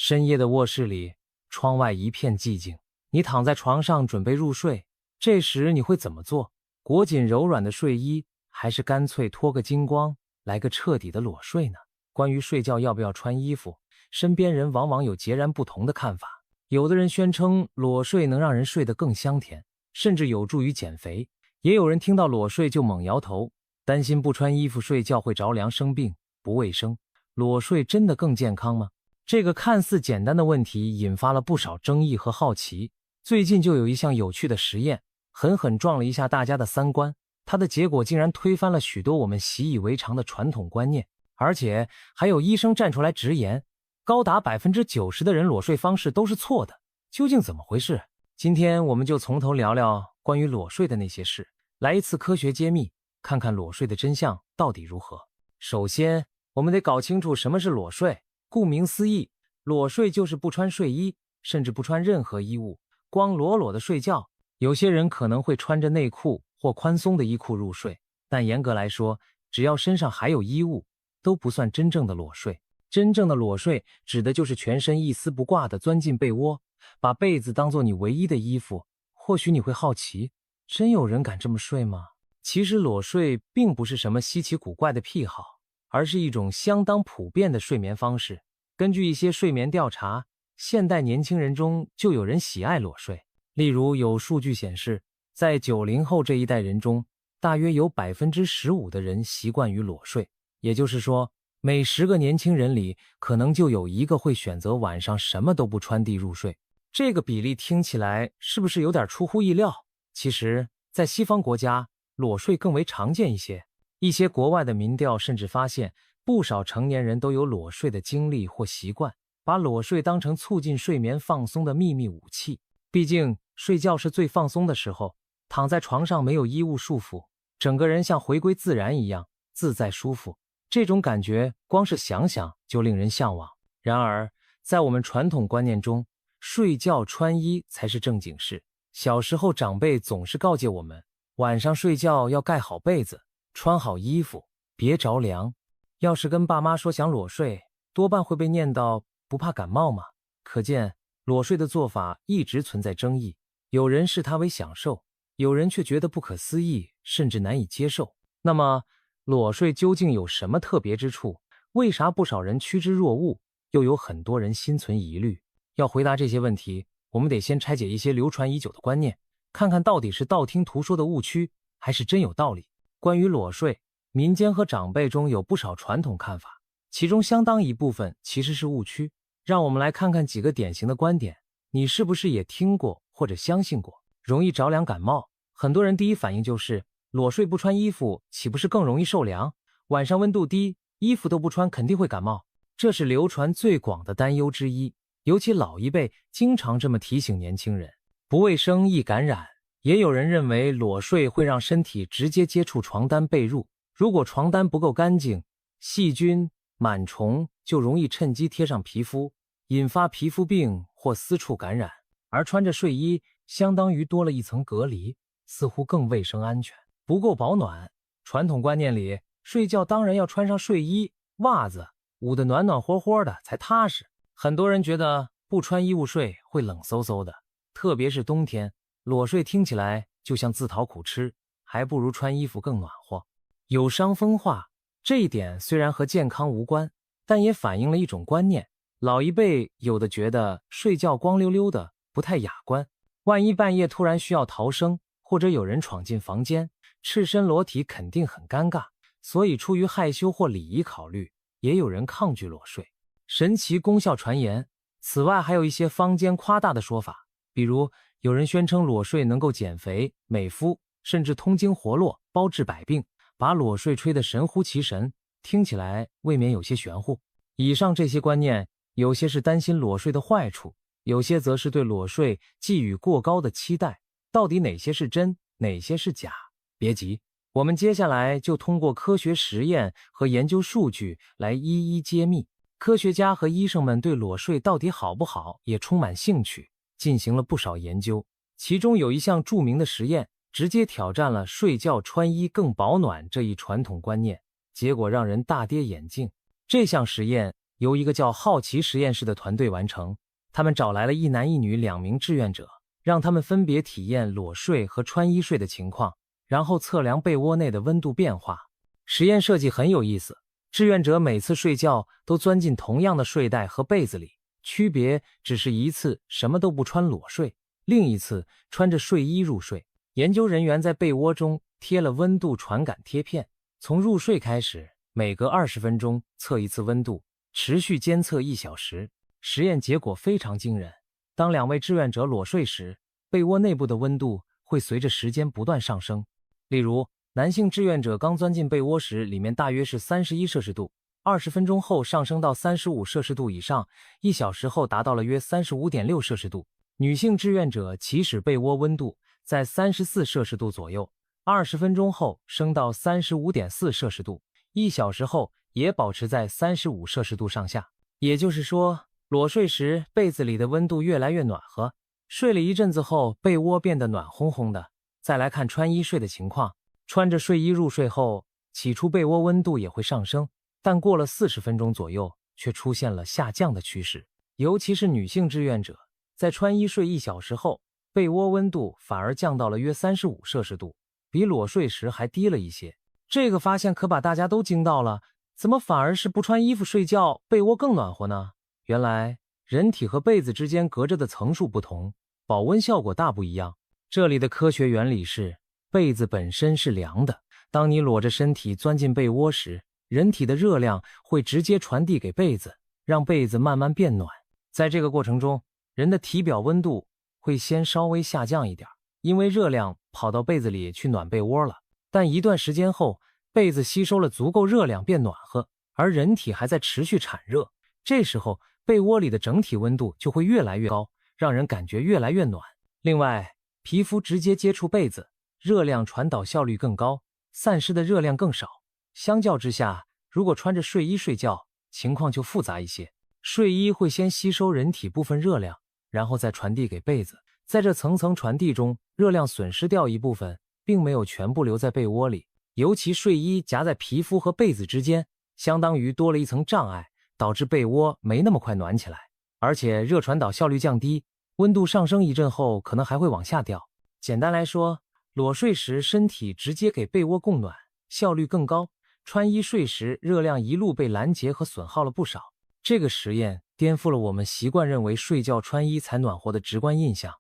深夜的卧室里，窗外一片寂静，你躺在床上准备入睡，这时你会怎么做？裹紧柔软的睡衣，还是干脆脱个精光，来个彻底的裸睡呢？关于睡觉要不要穿衣服，身边人往往有截然不同的看法。有的人宣称裸睡能让人睡得更香甜，甚至有助于减肥，也有人听到裸睡就猛摇头，担心不穿衣服睡觉会着凉生病，不卫生。裸睡真的更健康吗？这个看似简单的问题引发了不少争议和好奇。最近就有一项有趣的实验，狠狠撞了一下大家的三观，它的结果竟然推翻了许多我们习以为常的传统观念，而且还有医生站出来直言，高达 90% 的人裸睡方式都是错的。究竟怎么回事？今天我们就从头聊聊关于裸睡的那些事，来一次科学揭秘，看看裸睡的真相到底如何。首先，我们得搞清楚什么是裸睡。顾名思义，裸睡就是不穿睡衣，甚至不穿任何衣物，光裸裸的睡觉。有些人可能会穿着内裤或宽松的衣裤入睡，但严格来说，只要身上还有衣物，都不算真正的裸睡。真正的裸睡指的就是全身一丝不挂地钻进被窝，把被子当作你唯一的衣服。或许你会好奇，真有人敢这么睡吗？其实裸睡并不是什么稀奇古怪的癖好，而是一种相当普遍的睡眠方式。根据一些睡眠调查，现代年轻人中就有人喜爱裸睡。例如，有数据显示，在90后这一代人中，大约有 15% 的人习惯于裸睡。也就是说，每10个年轻人里，可能就有1个会选择晚上什么都不穿地入睡。这个比例听起来是不是有点出乎意料？其实，在西方国家，裸睡更为常见一些。一些国外的民调甚至发现，不少成年人都有裸睡的经历或习惯，把裸睡当成促进睡眠放松的秘密武器。毕竟，睡觉是最放松的时候，躺在床上没有衣物束缚，整个人像回归自然一样，自在舒服。这种感觉光是想想就令人向往。然而，在我们传统观念中，睡觉穿衣才是正经事。小时候长辈总是告诫我们，晚上睡觉要盖好被子，穿好衣服，别着凉。要是跟爸妈说想裸睡，多半会被念叨不怕感冒吗？可见裸睡的做法一直存在争议，有人视它为享受，有人却觉得不可思议，甚至难以接受。那么裸睡究竟有什么特别之处？为啥不少人趋之若鹜，又有很多人心存疑虑？要回答这些问题，我们得先拆解一些流传已久的观念，看看到底是道听途说的误区，还是真有道理。关于裸睡，民间和长辈中有不少传统看法，其中相当一部分其实是误区。让我们来看看几个典型的观点，你是不是也听过或者相信过？容易着凉感冒，很多人第一反应就是裸睡不穿衣服，岂不是更容易受凉？晚上温度低，衣服都不穿，肯定会感冒。这是流传最广的担忧之一，尤其老一辈经常这么提醒年轻人，不卫生易感染。也有人认为裸睡会让身体直接接触床单被褥，如果床单不够干净，细菌、螨虫就容易趁机贴上皮肤，引发皮肤病或私处感染。而穿着睡衣相当于多了一层隔离，似乎更卫生安全，不够保暖。传统观念里，睡觉当然要穿上睡衣、袜子，捂得暖暖和和的才踏实。很多人觉得不穿衣物睡会冷飕飕的，特别是冬天，裸睡听起来就像自讨苦吃，还不如穿衣服更暖和。有伤风化，这一点虽然和健康无关，但也反映了一种观念。老一辈有的觉得睡觉光溜溜的不太雅观，万一半夜突然需要逃生，或者有人闯进房间，赤身裸体肯定很尴尬，所以出于害羞或礼仪考虑，也有人抗拒裸睡。神奇功效传言。此外，还有一些坊间夸大的说法，比如有人宣称裸睡能够减肥、美肤，甚至通经活络、包治百病，把裸睡吹得神乎其神，听起来未免有些玄乎。以上这些观念，有些是担心裸睡的坏处，有些则是对裸睡寄予过高的期待。到底哪些是真，哪些是假？别急，我们接下来就通过科学实验和研究数据来一一揭秘。科学家和医生们对裸睡到底好不好也充满兴趣，进行了不少研究。其中有一项著名的实验，直接挑战了睡觉穿衣更保暖这一传统观念，结果让人大跌眼镜。这项实验由一个叫好奇实验室的团队完成。他们找来了一男一女2名志愿者，让他们分别体验裸睡和穿衣睡的情况，然后测量被窝内的温度变化。实验设计很有意思，志愿者每次睡觉都钻进同样的睡袋和被子里，区别只是一次什么都不穿裸睡，另一次穿着睡衣入睡。研究人员在被窝中贴了温度传感贴片，从入睡开始，每隔20分钟测一次温度，持续监测1小时。实验结果非常惊人，当2位志愿者裸睡时，被窝内部的温度会随着时间不断上升。例如，男性志愿者刚钻进被窝时，里面大约是31摄氏度，20分钟后上升到35摄氏度以上，1小时后达到了约35.6摄氏度。女性志愿者起始被窝温度在34摄氏度左右，20分钟后升到35.4摄氏度，1小时后也保持在35摄氏度上下。也就是说，裸睡时被子里的温度越来越暖和，睡了一阵子后被窝变得暖烘烘的。再来看穿衣睡的情况，穿着睡衣入睡后，起初被窝温度也会上升，但过了40分钟左右却出现了下降的趋势。尤其是女性志愿者，在穿衣睡1小时后，被窝温度反而降到了约35摄氏度，比裸睡时还低了一些。这个发现可把大家都惊到了，怎么反而是不穿衣服睡觉，被窝更暖和呢？原来人体和被子之间隔着的层数不同，保温效果大不一样。这里的科学原理是，被子本身是凉的，当你裸着身体钻进被窝时，人体的热量会直接传递给被子，让被子慢慢变暖。在这个过程中，人的体表温度会先稍微下降一点，因为热量跑到被子里去暖被窝了。但一段时间后，被子吸收了足够热量变暖和，而人体还在持续产热，这时候被窝里的整体温度就会越来越高，让人感觉越来越暖。另外，皮肤直接接触被子，热量传导效率更高，散失的热量更少。相较之下，如果穿着睡衣睡觉，情况就复杂一些。睡衣会先吸收人体部分热量，然后再传递给被子，在这层层传递中，热量损失掉一部分，并没有全部留在被窝里。尤其睡衣夹在皮肤和被子之间，相当于多了一层障碍，导致被窝没那么快暖起来，而且热传导效率降低，温度上升一阵后可能还会往下掉。简单来说，裸睡时身体直接给被窝供暖，效率更高；穿衣睡时热量一路被拦截和损耗了不少。这个实验颠覆了我们习惯认为睡觉穿衣才暖和的直观印象，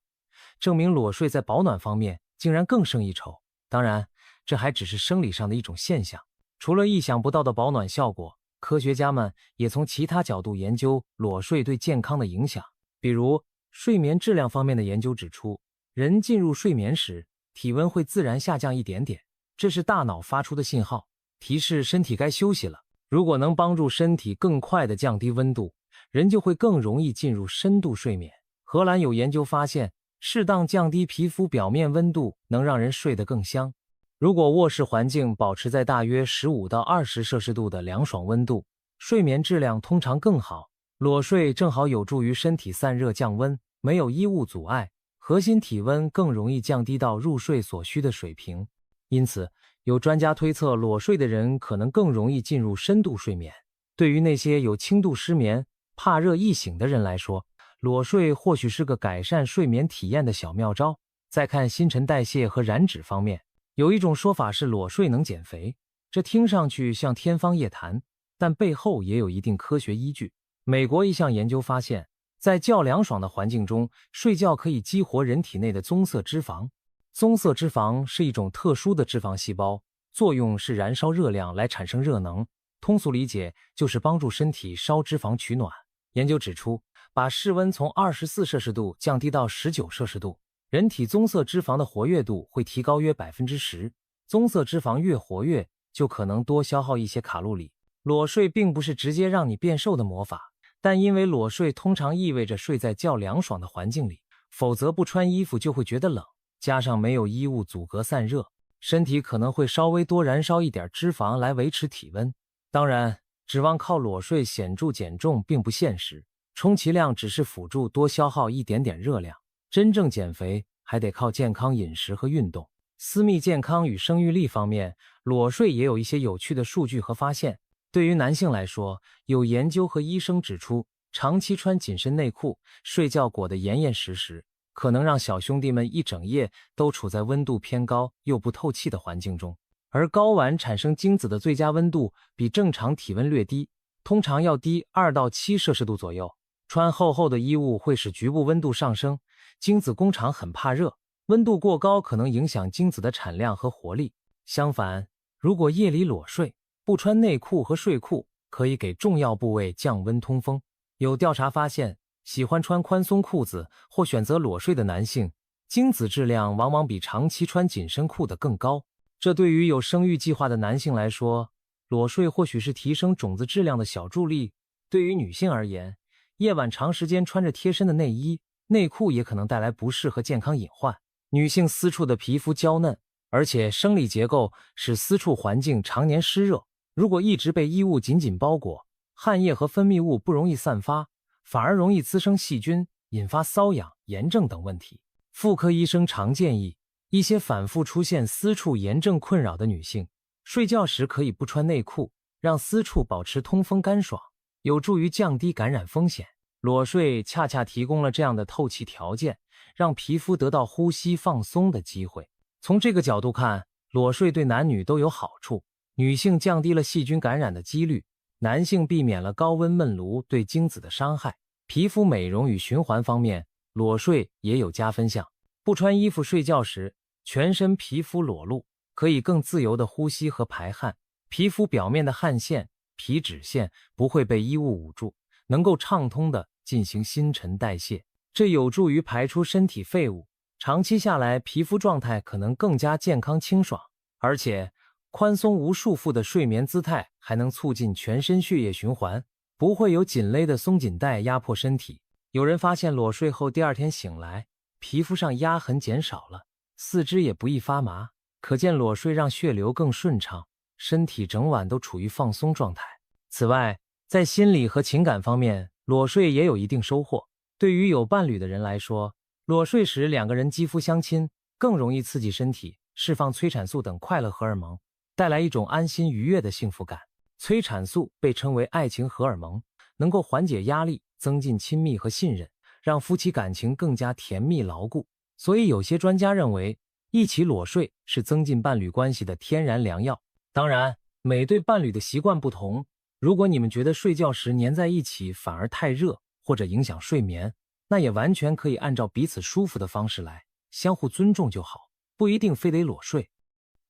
证明裸睡在保暖方面竟然更胜一筹。当然，这还只是生理上的一种现象。除了意想不到的保暖效果，科学家们也从其他角度研究裸睡对健康的影响。比如，睡眠质量方面的研究指出，人进入睡眠时，体温会自然下降一点点，这是大脑发出的信号，提示身体该休息了。如果能帮助身体更快地降低温度，人就会更容易进入深度睡眠。荷兰有研究发现，适当降低皮肤表面温度能让人睡得更香。如果卧室环境保持在大约15到20摄氏度的凉爽温度，睡眠质量通常更好。裸睡正好有助于身体散热降温，没有衣物阻碍，核心体温更容易降低到入睡所需的水平。因此，有专家推测，裸睡的人可能更容易进入深度睡眠。对于那些有轻度失眠、怕热易醒的人来说，裸睡或许是个改善睡眠体验的小妙招。再看新陈代谢和燃脂方面，有一种说法是裸睡能减肥，这听上去像天方夜谭，但背后也有一定科学依据。美国一项研究发现，在较凉爽的环境中，睡觉可以激活人体内的棕色脂肪。棕色脂肪是一种特殊的脂肪细胞，作用是燃烧热量来产生热能，通俗理解就是帮助身体烧脂肪取暖。研究指出，把室温从24摄氏度降低到19摄氏度，人体棕色脂肪的活跃度会提高约 10%。 棕色脂肪越活跃，就可能多消耗一些卡路里。裸睡并不是直接让你变瘦的魔法，但因为裸睡通常意味着睡在较凉爽的环境里，否则不穿衣服就会觉得冷，加上没有衣物阻隔散热，身体可能会稍微多燃烧一点脂肪来维持体温。当然，指望靠裸睡显著减重并不现实，充其量只是辅助多消耗一点点热量。真正减肥还得靠健康饮食和运动。私密健康与生育力方面，裸睡也有一些有趣的数据和发现。对对于男性来说，有研究和医生指出，长期穿紧身内裤，睡觉裹得严严实实，可能让小兄弟们一整夜都处在温度偏高又不透气的环境中。而睾丸产生精子的最佳温度比正常体温略低，通常要低2到7摄氏度左右。穿厚厚的衣物会使局部温度上升，精子工厂很怕热，温度过高可能影响精子的产量和活力。相反，如果夜里裸睡，不穿内裤和睡裤，可以给重要部位降温通风。有调查发现，喜欢穿宽松裤子或选择裸睡的男性，精子质量往往比长期穿紧身裤的更高。这对于有生育计划的男性来说，裸睡或许是提升种子质量的小助力。对于女性而言，夜晚长时间穿着贴身的内衣、内裤也可能带来不适和健康隐患。女性私处的皮肤娇嫩，而且生理结构使私处环境常年湿热，如果一直被衣物紧紧包裹，汗液和分泌物不容易散发，反而容易滋生细菌，引发瘙痒、炎症等问题。妇科医生常建议一些反复出现私处炎症困扰的女性，睡觉时可以不穿内裤，让私处保持通风干爽，有助于降低感染风险。裸睡恰恰提供了这样的透气条件，让皮肤得到呼吸放松的机会。从这个角度看，裸睡对男女都有好处。女性降低了细菌感染的几率，男性避免了高温闷炉对精子的伤害。皮肤美容与循环方面，裸睡也有加分项。不穿衣服睡觉时，全身皮肤裸露，可以更自由地呼吸和排汗，皮肤表面的汗腺、皮脂腺不会被衣物捂住，能够畅通地进行新陈代谢，这有助于排出身体废物。长期下来，皮肤状态可能更加健康清爽，而且宽松无束缚的睡眠姿态还能促进全身血液循环，不会有紧勒的松紧带压迫身体。有人发现裸睡后第二天醒来，皮肤上压痕减少了，四肢也不易发麻，可见裸睡让血流更顺畅，身体整晚都处于放松状态。此外，在心理和情感方面，裸睡也有一定收获。对于有伴侣的人来说，裸睡时两个人肌肤相亲，更容易刺激身体释放催产素等快乐荷尔蒙，带来一种安心愉悦的幸福感。催产素被称为爱情荷尔蒙，能够缓解压力，增进亲密和信任，让夫妻感情更加甜蜜牢固。所以有些专家认为，一起裸睡是增进伴侣关系的天然良药。当然，每对伴侣的习惯不同，如果你们觉得睡觉时黏在一起反而太热，或者影响睡眠，那也完全可以按照彼此舒服的方式来，相互尊重就好，不一定非得裸睡。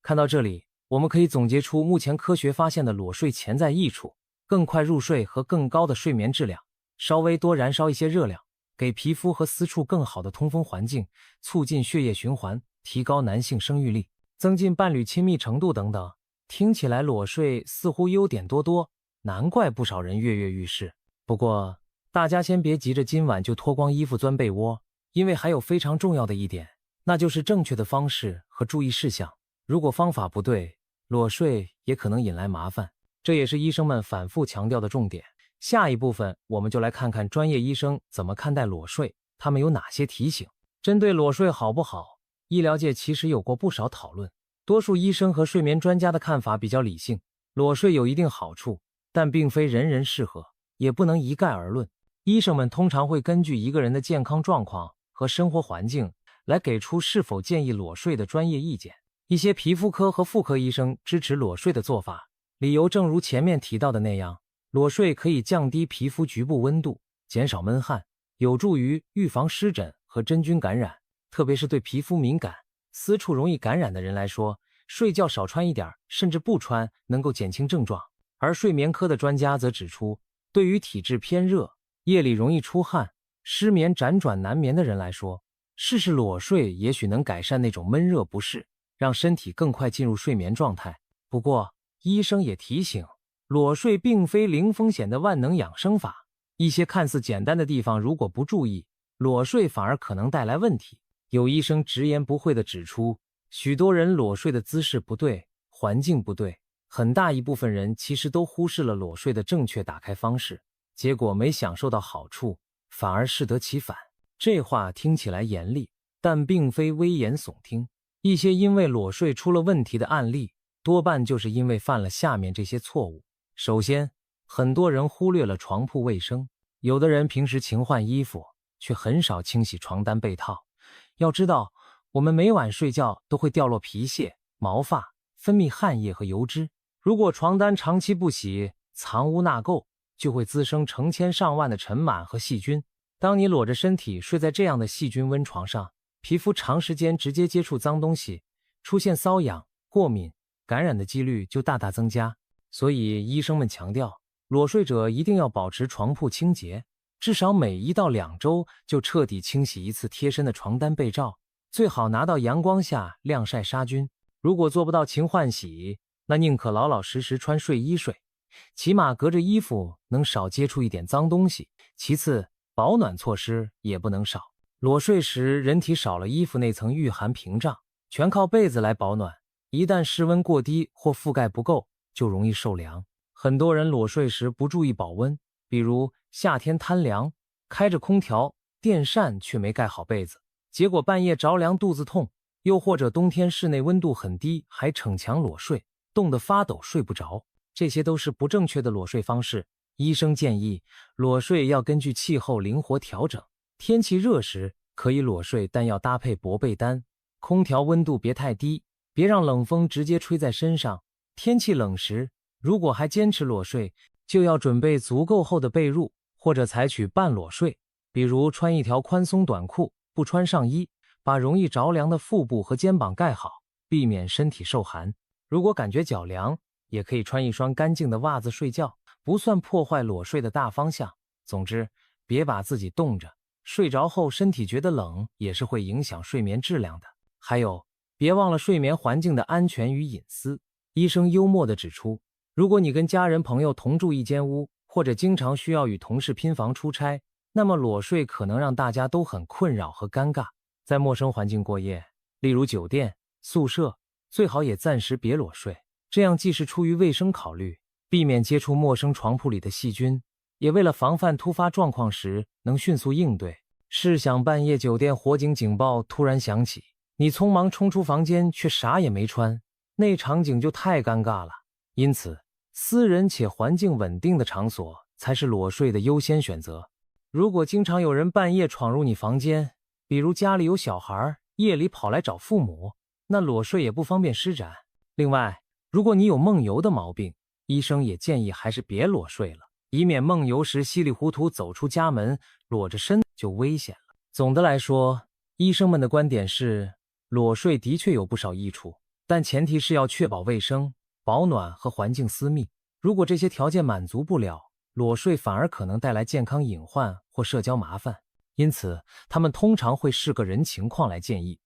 看到这里，我们可以总结出目前科学发现的裸睡潜在益处：更快入睡和更高的睡眠质量，稍微多燃烧一些热量，给皮肤和私处更好的通风环境，促进血液循环，提高男性生育力，增进伴侣亲密程度等等。听起来裸睡似乎优点多多，难怪不少人跃跃欲试。不过，大家先别急着今晚就脱光衣服钻被窝，因为还有非常重要的一点，那就是正确的方式和注意事项。如果方法不对，裸睡也可能引来麻烦，这也是医生们反复强调的重点。下一部分我们就来看看专业医生怎么看待裸睡，他们有哪些提醒。针对裸睡好不好，医疗界其实有过不少讨论，多数医生和睡眠专家的看法比较理性，裸睡有一定好处，但并非人人适合，也不能一概而论。医生们通常会根据一个人的健康状况和生活环境来给出是否建议裸睡的专业意见。一些皮肤科和妇科医生支持裸睡的做法，理由正如前面提到的那样，裸睡可以降低皮肤局部温度，减少闷汗，有助于预防湿疹和真菌感染。特别是对皮肤敏感、私处容易感染的人来说，睡觉少穿一点，甚至不穿，能够减轻症状。而睡眠科的专家则指出，对于体质偏热、夜里容易出汗、失眠辗转难眠的人来说，试试裸睡也许能改善那种闷热不适，让身体更快进入睡眠状态。不过，医生也提醒，裸睡并非零风险的万能养生法，一些看似简单的地方如果不注意，裸睡反而可能带来问题。有医生直言不讳地指出，许多人裸睡的姿势不对，环境不对，很大一部分人其实都忽视了裸睡的正确打开方式，结果没享受到好处，反而适得其反。这话听起来严厉，但并非危言耸听。一些因为裸睡出了问题的案例，多半就是因为犯了下面这些错误。首先，很多人忽略了床铺卫生，有的人平时勤换衣服，却很少清洗床单被套。要知道，我们每晚睡觉都会掉落皮屑、毛发，分泌汗液和油脂。如果床单长期不洗，藏污纳垢，就会滋生成千上万的尘螨和细菌。当你裸着身体睡在这样的细菌温床上，皮肤长时间直接接触脏东西，出现瘙痒、过敏、感染的几率就大大增加。所以医生们强调，裸睡者一定要保持床铺清洁，至少每1到2周就彻底清洗一次贴身的床单被罩，最好拿到阳光下晾晒杀菌。如果做不到勤换洗，那宁可老老实实穿睡衣睡，起码隔着衣服能少接触一点脏东西。其次，保暖措施也不能少。裸睡时，人体少了衣服那层御寒屏障，全靠被子来保暖。一旦室温过低或覆盖不够，就容易受凉。很多人裸睡时不注意保温，比如夏天贪凉，开着空调、电扇却没盖好被子，结果半夜着凉肚子痛；又或者冬天室内温度很低，还逞强裸睡，冻得发抖睡不着。这些都是不正确的裸睡方式。医生建议，裸睡要根据气候灵活调整。天气热时可以裸睡，但要搭配薄被单。空调温度别太低，别让冷风直接吹在身上。天气冷时，如果还坚持裸睡，就要准备足够厚的被褥，或者采取半裸睡，比如穿一条宽松短裤，不穿上衣，把容易着凉的腹部和肩膀盖好，避免身体受寒。如果感觉脚凉，也可以穿一双干净的袜子睡觉，不算破坏裸睡的大方向。总之，别把自己冻着，睡着后身体觉得冷，也是会影响睡眠质量的。还有，别忘了睡眠环境的安全与隐私。医生幽默地指出，如果你跟家人朋友同住一间屋，或者经常需要与同事拼房出差，那么裸睡可能让大家都很困扰和尴尬。在陌生环境过夜，例如酒店、宿舍，最好也暂时别裸睡。这样既是出于卫生考虑，避免接触陌生床铺里的细菌，也为了防范突发状况时能迅速应对。试想半夜酒店火警警报突然响起，你匆忙冲出房间却啥也没穿，那场景就太尴尬了。因此，私人且环境稳定的场所才是裸睡的优先选择。如果经常有人半夜闯入你房间，比如家里有小孩，夜里跑来找父母，那裸睡也不方便施展。另外，如果你有梦游的毛病，医生也建议还是别裸睡了，以免梦游时稀里糊涂走出家门，裸着身就危险了。总的来说，医生们的观点是，裸睡的确有不少益处，但前提是要确保卫生、保暖和环境私密。如果这些条件满足不了，裸睡反而可能带来健康隐患或社交麻烦。因此，他们通常会视个人情况来建议，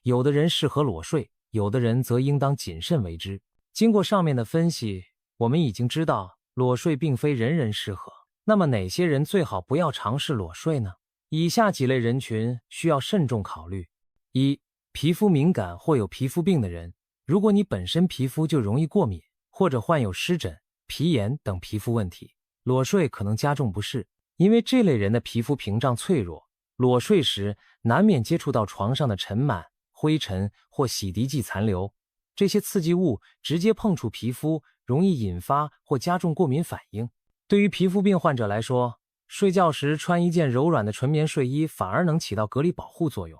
有的人适合裸睡，有的人则应当谨慎为之。经过上面的分析，我们已经知道裸睡并非人人适合。那么哪些人最好不要尝试裸睡呢？以下几类人群需要慎重考虑。1. 皮肤敏感或有皮肤病的人。如果你本身皮肤就容易过敏，或者患有湿疹、皮炎等皮肤问题，裸睡可能加重不适。因为这类人的皮肤屏障脆弱，裸睡时难免接触到床上的尘螨、灰尘或洗涤剂残留，这些刺激物直接碰触皮肤，容易引发或加重过敏反应。对于皮肤病患者来说，睡觉时穿一件柔软的纯棉睡衣反而能起到隔离保护作用，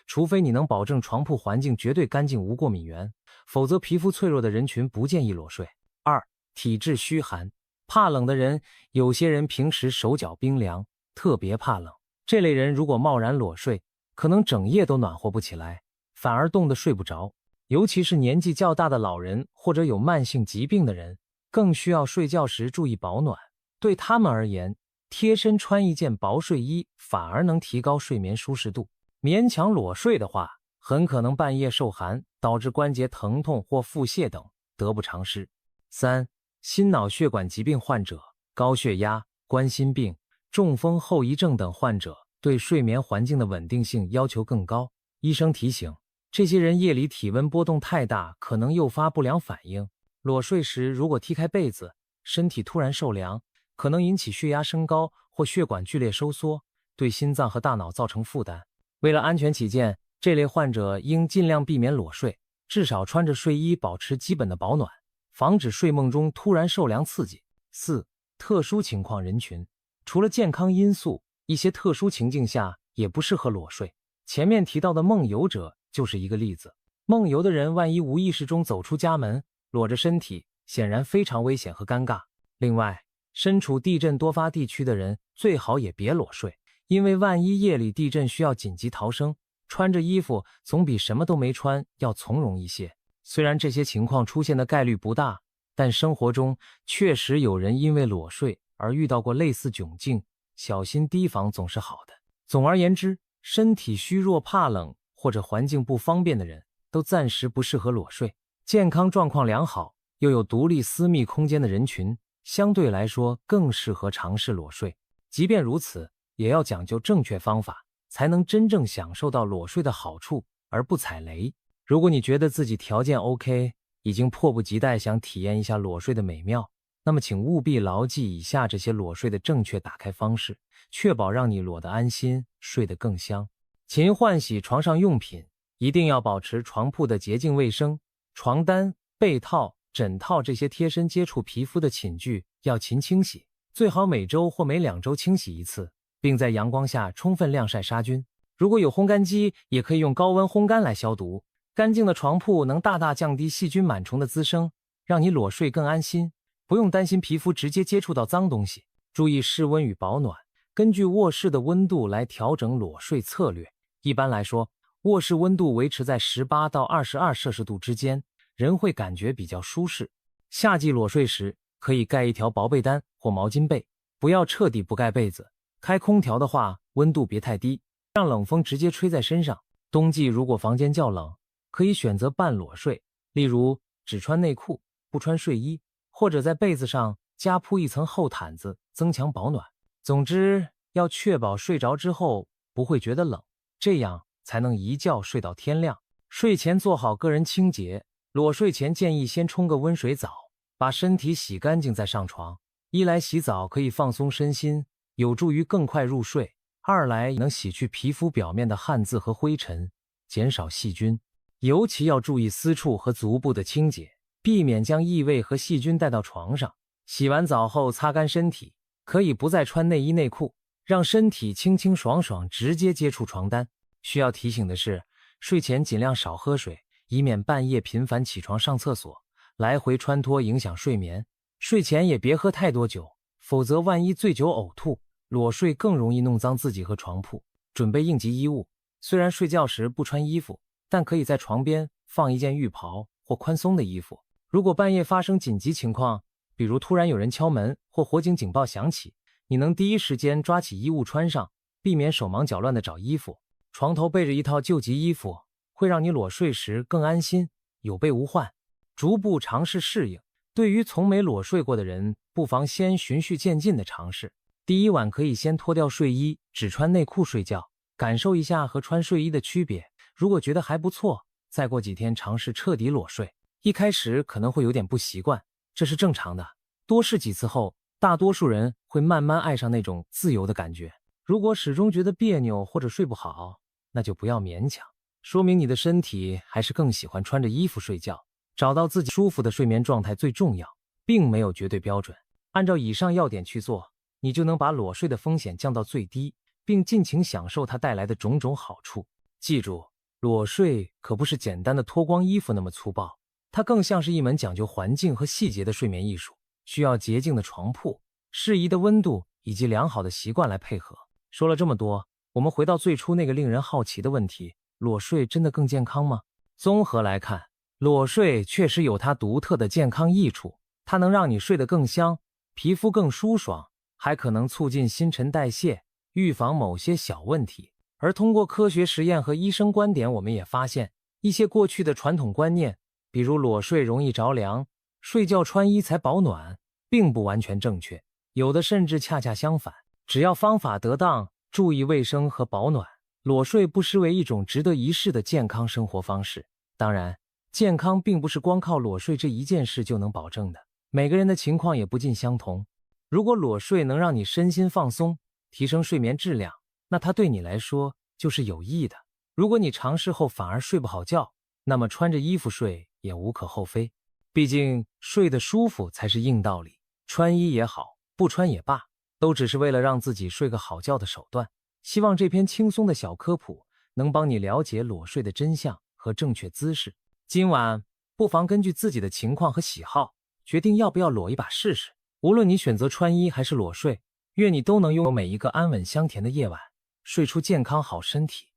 除非你能保证床铺环境绝对干净无过敏源，否则皮肤脆弱的人群不建议裸睡。2. 体质虚寒。怕冷的人，有些人平时手脚冰凉，特别怕冷，这类人如果贸然裸睡，可能整夜都暖和不起来，反而冻得睡不着。尤其是年纪较大的老人或者有慢性疾病的人，更需要睡觉时注意保暖。对他们而言，贴身穿一件薄睡衣反而能提高睡眠舒适度。勉强裸睡的话，很可能半夜受寒，导致关节疼痛或腹泻等，得不偿失。3. 心脑血管疾病患者、高血压、冠心病、中风后遗症等患者对睡眠环境的稳定性要求更高。医生提醒，这些人夜里体温波动太大，可能诱发不良反应。裸睡时如果踢开被子，身体突然受凉，可能引起血压升高或血管剧烈收缩，对心脏和大脑造成负担。为了安全起见，这类患者应尽量避免裸睡，至少穿着睡衣保持基本的保暖，防止睡梦中突然受凉刺激。4. 特殊情况人群，除了健康因素，一些特殊情境下也不适合裸睡。前面提到的梦游者就是一个例子。梦游的人万一无意识中走出家门，裸着身体，显然非常危险和尴尬。另外，身处地震多发地区的人最好也别裸睡，因为万一夜里地震需要紧急逃生，穿着衣服总比什么都没穿要从容一些。虽然这些情况出现的概率不大，但生活中确实有人因为裸睡而遇到过类似窘境，小心提防总是好的。总而言之，身体虚弱怕冷或者环境不方便的人都暂时不适合裸睡。健康状况良好又有独立私密空间的人群，相对来说更适合尝试裸睡。即便如此，也要讲究正确方法，才能真正享受到裸睡的好处而不踩雷。如果你觉得自己条件 OK， 已经迫不及待想体验一下裸睡的美妙，那么请务必牢记以下这些裸睡的正确打开方式，确保让你裸得安心，睡得更香。勤换洗床上用品，一定要保持床铺的洁净卫生，床单、被套、枕套这些贴身接触皮肤的寝具要勤清洗，最好每周或每2周清洗一次，并在阳光下充分晾晒杀菌。如果有烘干机，也可以用高温烘干来消毒。干净的床铺能大大降低细菌螨虫的滋生，让你裸睡更安心，不用担心皮肤直接接触到脏东西。注意室温与保暖，根据卧室的温度来调整裸睡策略。一般来说，卧室温度维持在18到22摄氏度之间，人会感觉比较舒适。夏季裸睡时，可以盖一条薄被单或毛巾被，不要彻底不盖被子。开空调的话，温度别太低，让冷风直接吹在身上。冬季如果房间较冷，可以选择半裸睡，例如只穿内裤，不穿睡衣，或者在被子上加铺一层厚毯子，增强保暖。总之，要确保睡着之后不会觉得冷，这样才能一觉睡到天亮。睡前做好个人清洁，裸睡前建议先冲个温水澡，把身体洗干净再上床。一来洗澡可以放松身心，有助于更快入睡；二来能洗去皮肤表面的汗渍和灰尘，减少细菌。尤其要注意私处和足部的清洁，避免将异味和细菌带到床上。洗完澡后擦干身体，可以不再穿内衣内裤，让身体清清爽爽直接接触床单。需要提醒的是，睡前尽量少喝水，以免半夜频繁起床上厕所，来回穿脱影响睡眠。睡前也别喝太多酒，否则万一醉酒呕吐，裸睡更容易弄脏自己和床铺。准备应急衣物，虽然睡觉时不穿衣服，但可以在床边放一件浴袍或宽松的衣服。如果半夜发生紧急情况，比如突然有人敲门或火警警报响起，你能第一时间抓起衣物穿上，避免手忙脚乱地找衣服。床头备着一套救急衣服，会让你裸睡时更安心，有备无患。逐步尝试适应，对于从没裸睡过的人，不妨先循序渐进地尝试。第一晚可以先脱掉睡衣，只穿内裤睡觉，感受一下和穿睡衣的区别。如果觉得还不错，再过几天尝试彻底裸睡。一开始可能会有点不习惯，这是正常的。多试几次后，大多数人会慢慢爱上那种自由的感觉。如果始终觉得别扭或者睡不好，那就不要勉强，说明你的身体还是更喜欢穿着衣服睡觉。找到自己舒服的睡眠状态最重要，并没有绝对标准。按照以上要点去做，你就能把裸睡的风险降到最低，并尽情享受它带来的种种好处。记住，裸睡可不是简单的脱光衣服那么粗暴，它更像是一门讲究环境和细节的睡眠艺术，需要洁净的床铺、适宜的温度以及良好的习惯来配合。说了这么多，我们回到最初那个令人好奇的问题，裸睡真的更健康吗？综合来看，裸睡确实有它独特的健康益处，它能让你睡得更香，皮肤更舒爽，还可能促进新陈代谢，预防某些小问题。而通过科学实验和医生观点，我们也发现一些过去的传统观念，比如裸睡容易着凉，睡觉穿衣才保暖，并不完全正确，有的甚至恰恰相反。只要方法得当，注意卫生和保暖，裸睡不失为一种值得一试的健康生活方式。当然，健康并不是光靠裸睡这一件事就能保证的，每个人的情况也不尽相同。如果裸睡能让你身心放松，提升睡眠质量，那它对你来说就是有益的。如果你尝试后反而睡不好觉，那么穿着衣服睡也无可厚非，毕竟睡得舒服才是硬道理。穿衣也好，不穿也罢，都只是为了让自己睡个好觉的手段。希望这篇轻松的小科普能帮你了解裸睡的真相和正确姿势。今晚不妨根据自己的情况和喜好，决定要不要裸一把试试。无论你选择穿衣还是裸睡，愿你都能拥有每一个安稳香甜的夜晚，睡出健康好身体。